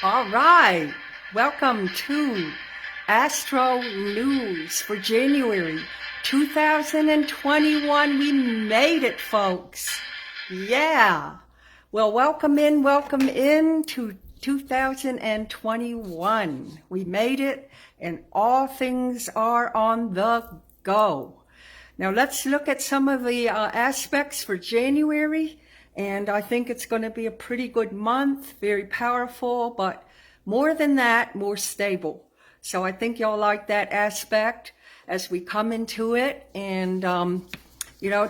All right, welcome to Astro News for January 2021. We made it, folks. Yeah. Well, welcome in to 2021. We made it, and all things are on the go. Now let's look at some of the aspects for January. And I think it's going to be a pretty good month, very powerful, but more than that, more stable. So I think y'all like that aspect as we come into it. And,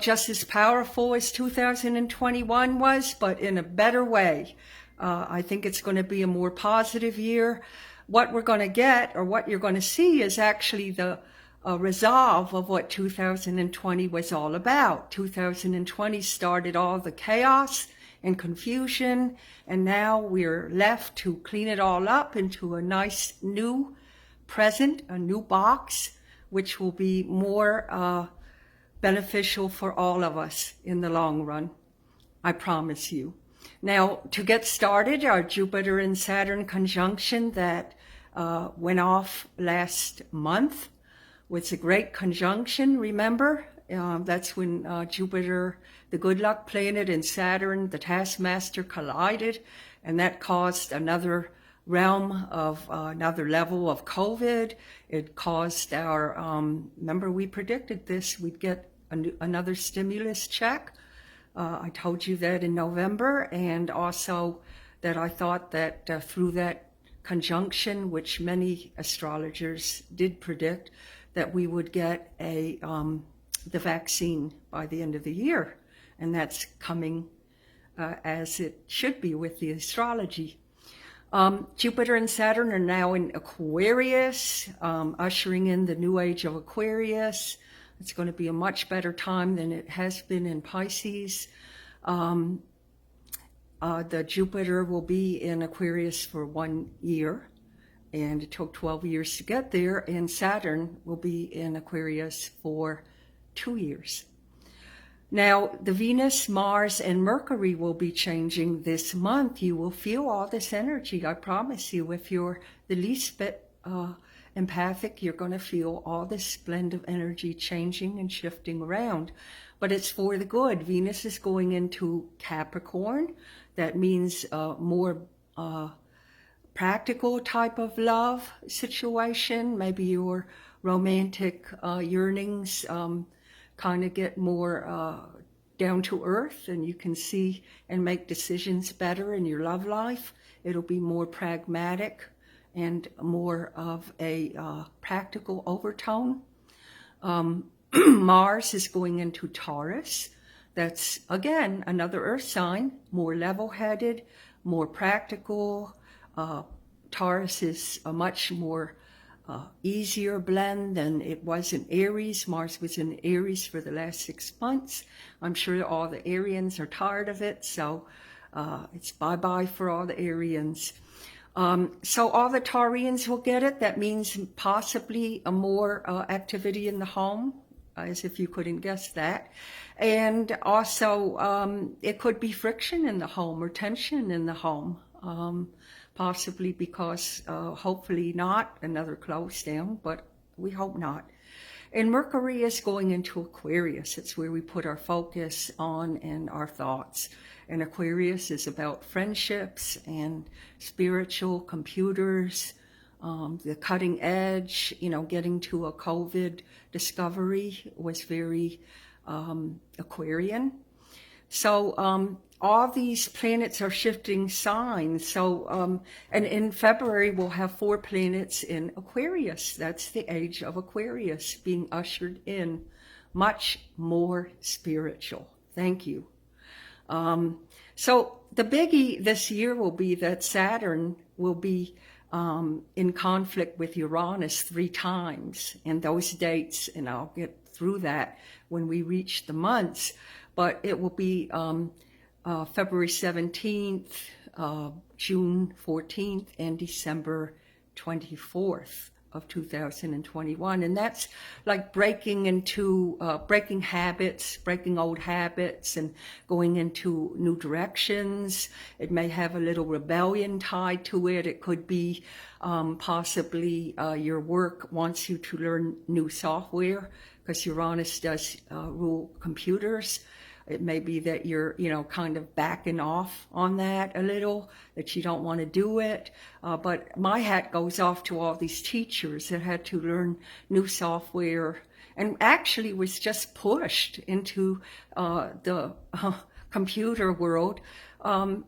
just as powerful as 2021 was, but in a better way. I think it's going to be a more positive year. What we're going to get, or what you're going to see, is actually the resolve of what 2020 was all about. 2020 started all the chaos and confusion, and now we're left to clean it all up into a nice new present, a new box, which will be more beneficial for all of us in the long run. I promise you. Now, to get started, our Jupiter and Saturn conjunction that went off last month was a great conjunction, remember? That's when Jupiter, the good luck planet, and Saturn, the taskmaster, collided, and that caused another realm of another level of COVID. It caused our, remember we predicted this, we'd get another stimulus check. I told you that in November, and also that I thought that through that conjunction, which many astrologers did predict, that we would get the vaccine by the end of the year. And that's coming as it should be with the astrology. Jupiter and Saturn are now in Aquarius, ushering in the new age of Aquarius. It's going to be a much better time than it has been in Pisces. The Jupiter will be in Aquarius for 1 year. And it took 12 years to get there, and Saturn will be in Aquarius for 2 years. Now, the Venus, Mars, and Mercury will be changing this month. You will feel all this energy, I promise you. If you're the least bit empathic, you're going to feel all this blend of energy changing and shifting around. But it's for the good. Venus is going into Capricorn. That means more practical type of love situation. Maybe your romantic yearnings kind of get more down to earth, and you can see and make decisions better in your love life. It'll be more pragmatic and more of a practical overtone. Mars is going into Taurus. That's, again, another earth sign, more level-headed, more practical. Taurus is a much more easier blend than it was in Aries. Mars was in Aries for the last 6 months. I'm sure all the Arians are tired of it, so it's bye-bye for all the Arians. So all the Taurians will get it. That means possibly a more activity in the home, as if you couldn't guess that. And also it could be friction in the home or tension in the home. Possibly because, hopefully not another close down, but we hope not. And Mercury is going into Aquarius. It's where we put our focus on and our thoughts. And Aquarius is about friendships and spiritual computers, the cutting edge, getting to a COVID discovery was very Aquarian. So, all these planets are shifting signs. So, and in February, we'll have 4 planets in Aquarius. That's the age of Aquarius being ushered in. Much more spiritual. Thank you. So the biggie this year will be that Saturn will be in conflict with Uranus 3 times. And those dates, and I'll get through that when we reach the months, but it will be February 17th, June 14th, and December 24th. of 2021. And that's like breaking habits, breaking old habits and going into new directions. It may have a little rebellion tied to it. It could be possibly your work wants you to learn new software, because Uranus does rule computers. It may be that you're, kind of backing off on that a little, that you don't want to do it. But my hat goes off to all these teachers that had to learn new software and actually was just pushed into the computer world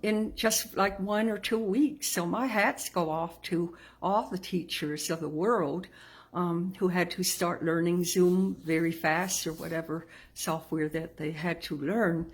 in just like 1 or 2 weeks. So my hats go off to all the teachers of the world who had to start learning Zoom very fast, or whatever software that they had to learn.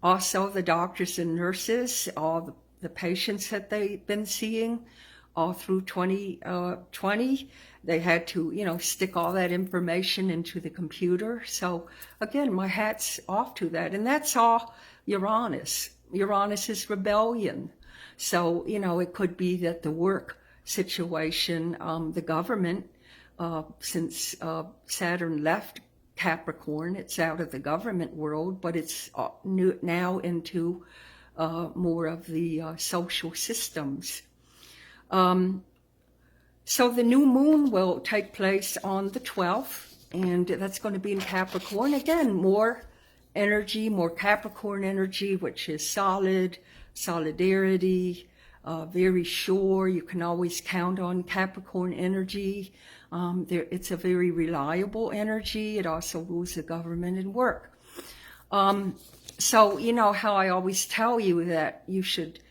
Also, the doctors and nurses, all the patients that they've been seeing all through 2020, they had to, stick all that information into the computer. So again, my hat's off to that. And that's all Uranus. Uranus is rebellion. So, it could be that the work situation, the government, since Saturn left Capricorn, it's out of the government world, but it's now into more of the social systems. So the new moon will take place on the 12th, and that's going to be in Capricorn. Again, more energy, more Capricorn energy, which is solidarity, very sure. You can always count on Capricorn energy. It's a very reliable energy. It also rules the government and work. So you know how I always tell you that you should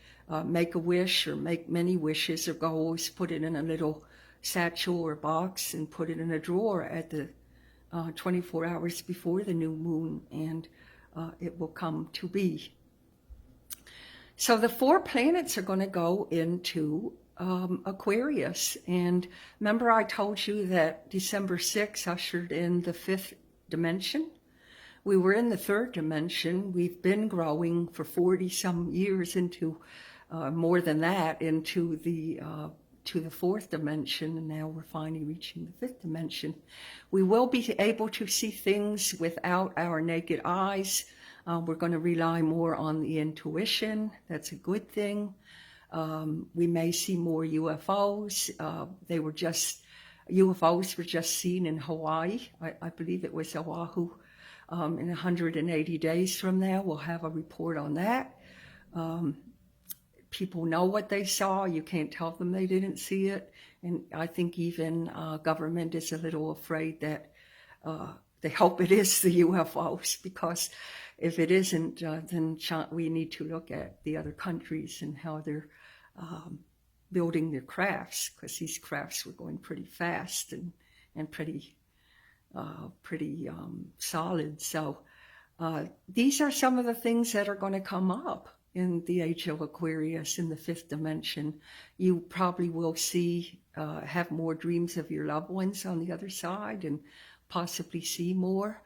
make a wish or make many wishes or goals, put it in a little satchel or box and put it in a drawer at the 24 hours before the new moon, and it will come to be. So the 4 planets are going to go into Aquarius. And remember I told you that December 6th ushered in the 5th dimension? We were in the 3rd dimension. We've been growing for 40 some years into, more than that, into the to the 4th dimension, and now we're finally reaching the 5th dimension. We will be able to see things without our naked eyes. We're going to rely more on the intuition. That's a good thing. We may see more UFOs. UFOs were just seen in Hawaii. I believe it was Oahu. In 180 days from now, we'll have a report on that. People know what they saw. You can't tell them they didn't see it. And I think even government is a little afraid that they hope it is the UFOs, because if it isn't, then we need to look at the other countries and how they're building their crafts, because these crafts were going pretty fast and pretty solid. So these are some of the things that are going to come up in the age of Aquarius in the 5th dimension. You probably will have more dreams of your loved ones on the other side, and possibly see more.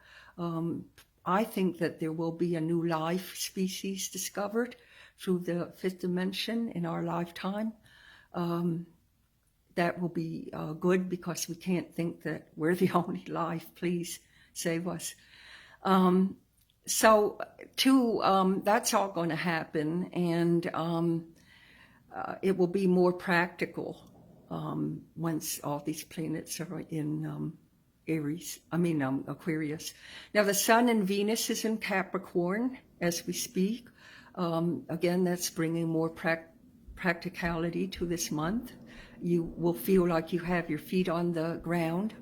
I think that there will be a new life species discovered through the 5th dimension in our lifetime. That will be good, because we can't think that we're the only life. Please save us. So that's all going to happen, and it will be more practical once all these planets are in Aquarius. Now the Sun and Venus is in Capricorn as we speak. Again, that's bringing more practicality to this month. You will feel like you have your feet on the ground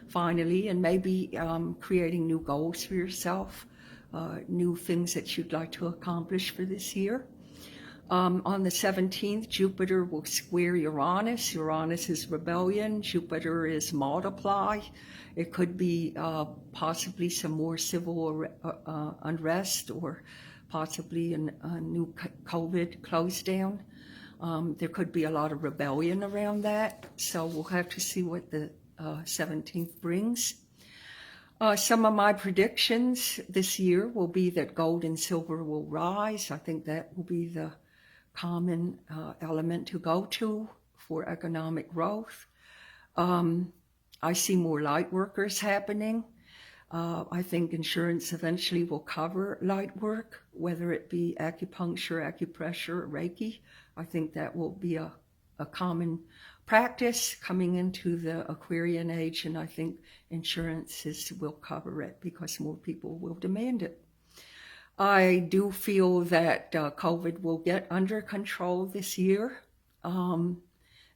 finally, and maybe creating new goals for yourself, new things that you'd like to accomplish for this year. On the 17th, Jupiter will square Uranus. Uranus is rebellion. Jupiter is multiply. It could be possibly some more civil unrest, or possibly a new COVID close down. There could be a lot of rebellion around that. So we'll have to see what the 17th brings. Some of my predictions this year will be that gold and silver will rise. I think that will be the common element to go to for economic growth. I see more light workers happening. I think insurance eventually will cover light work, whether it be acupuncture, acupressure, or Reiki. I think that will be a common practice coming into the Aquarian age, and I think insurances will cover it because more people will demand it. I do feel that COVID will get under control this year, and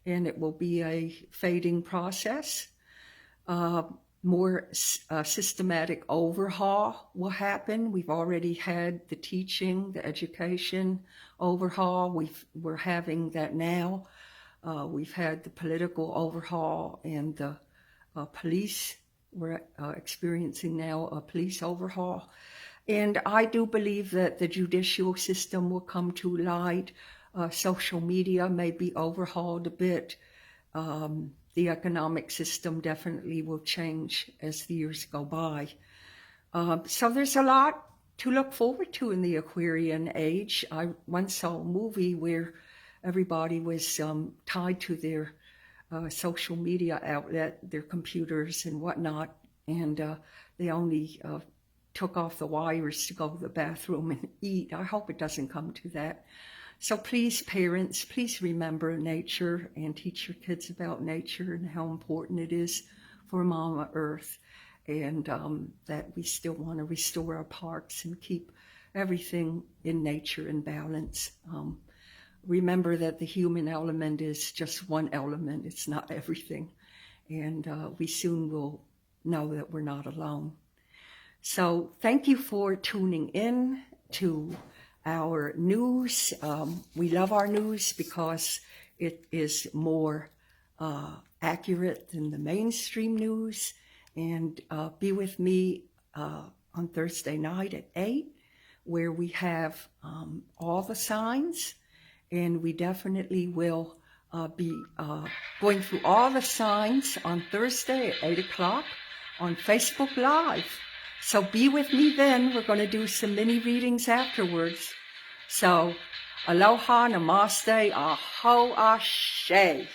it will be a fading process. More systematic overhaul will happen. We've already had the teaching, the education overhaul. We're having that now. We've had the political overhaul and the police. We're experiencing now a police overhaul. And I do believe that the judicial system will come to light. Social media may be overhauled a bit. The economic system definitely will change as the years go by. So there's a lot to look forward to in the Aquarian age. I once saw a movie where everybody was tied to their social media outlet, their computers and whatnot, and they only took off the wires to go to the bathroom and eat. I hope it doesn't come to that. So please, parents, please remember nature and teach your kids about nature and how important it is for Mama Earth, and that we still want to restore our parks and keep everything in nature in balance. Remember that the human element is just one element. It's not everything. And we soon will know that we're not alone. So thank you for tuning in to our news. We love our news because it is more accurate than the mainstream news. And be with me on Thursday night at 8, where we have all the signs. And we definitely will be going through all the signs on Thursday at 8 o'clock on Facebook Live. So be with me then. We're going to do some mini readings afterwards. So aloha, namaste, aho, ashe.